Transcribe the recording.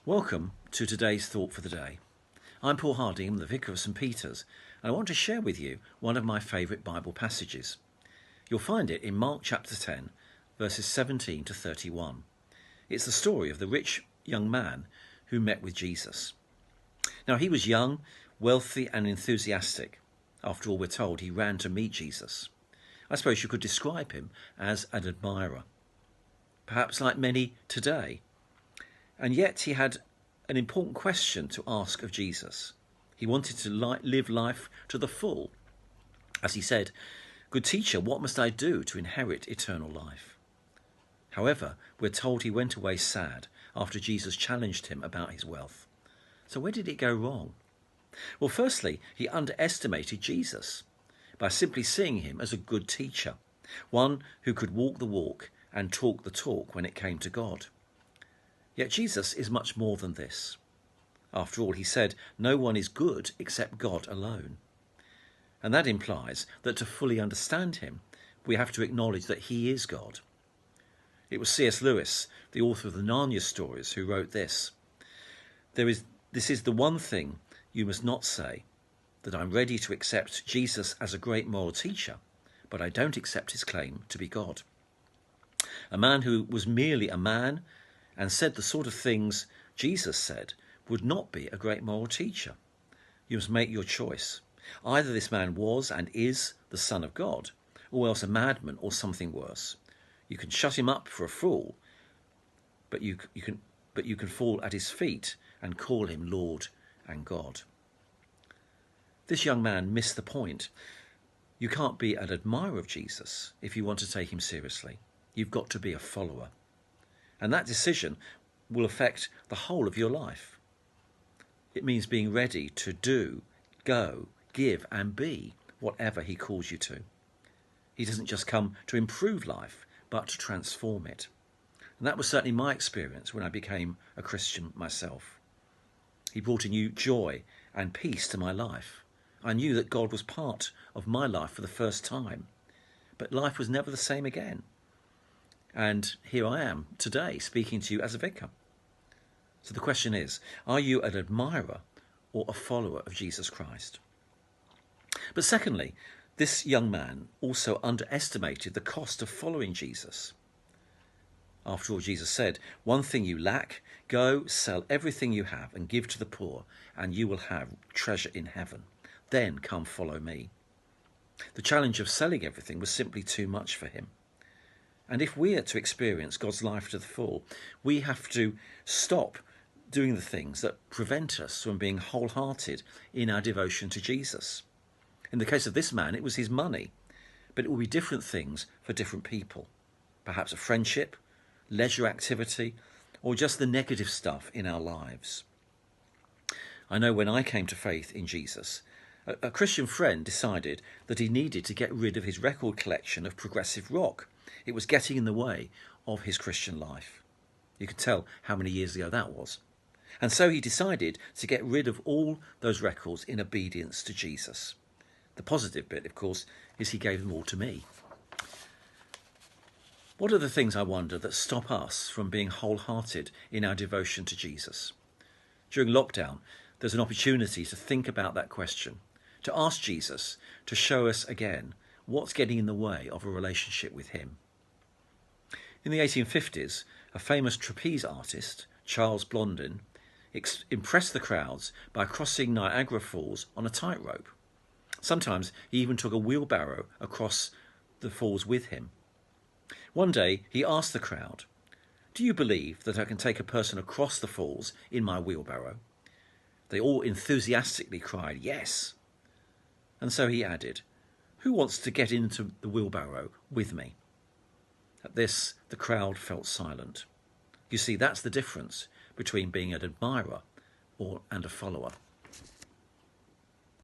Welcome to today's Thought for the Day. I'm Paul Harding, I'm the Vicar of St Peter's, and I want to share with you one of my favourite Bible passages. You'll find it in Mark chapter 10, verses 17 to 31. It's the story of the rich young man who met with Jesus. Now, he was young, wealthy and enthusiastic. After all, we're told he ran to meet Jesus. I suppose you could describe him as an admirer, perhaps like many today. And yet he had an important question to ask of Jesus. He wanted to live life to the full. As he said, "Good teacher, what must I do to inherit eternal life?" However, we're told he went away sad after Jesus challenged him about his wealth. So where did it go wrong? Well, firstly, he underestimated Jesus by simply seeing him as a good teacher, one who could walk the walk and talk the talk when it came to God. Yet Jesus is much more than this. After all, he said, no one is good except God alone. And that implies that to fully understand him, we have to acknowledge that he is God. It was C.S. Lewis, the author of the Narnia stories, who wrote this. This is the one thing you must not say, that I'm ready to accept Jesus as a great moral teacher, but I don't accept his claim to be God. A man who was merely a man and said the sort of things Jesus said would not be a great moral teacher. You must make your choice. Either this man was and is the Son of God, or else a madman or something worse. You can shut him up for a fool, but you can fall at his feet and call him Lord and God. This young man missed the point. You can't be an admirer of Jesus if you want to take him seriously. You've got to be a follower. And that decision will affect the whole of your life. It means being ready to do, go, give and be whatever he calls you to. He doesn't just come to improve life, but to transform it. And that was certainly my experience when I became a Christian myself. He brought a new joy and peace to my life. I knew that God was part of my life for the first time, but life was never the same again. And here I am today speaking to you as a vicar. So the question is, are you an admirer or a follower of Jesus Christ? But secondly, this young man also underestimated the cost of following Jesus. After all, Jesus said, one thing you lack, go sell everything you have and give to the poor, and you will have treasure in heaven. Then come follow me. The challenge of selling everything was simply too much for him. And if we are to experience God's life to the full, we have to stop doing the things that prevent us from being wholehearted in our devotion to Jesus. In the case of this man, it was his money, but it will be different things for different people. Perhaps a friendship, leisure activity, or just the negative stuff in our lives. I know when I came to faith in Jesus, a Christian friend decided that he needed to get rid of his record collection of progressive rock. It was getting in the way of his Christian life. You can tell how many years ago that was. And so he decided to get rid of all those records in obedience to Jesus. The positive bit, of course, is he gave them all to me. What are the things, I wonder, that stop us from being wholehearted in our devotion to Jesus? During lockdown, there's an opportunity to think about that question, to ask Jesus to show us again what's getting in the way of a relationship with him. In the 1850s, a famous trapeze artist, Charles Blondin, impressed the crowds by crossing Niagara Falls on a tightrope. Sometimes he even took a wheelbarrow across the falls with him. One day he asked the crowd, "Do you believe that I can take a person across the falls in my wheelbarrow?" They all enthusiastically cried, "Yes." And so he added, "Who wants to get into the wheelbarrow with me?" At this, the crowd felt silent. You see, that's the difference between being an admirer and a follower.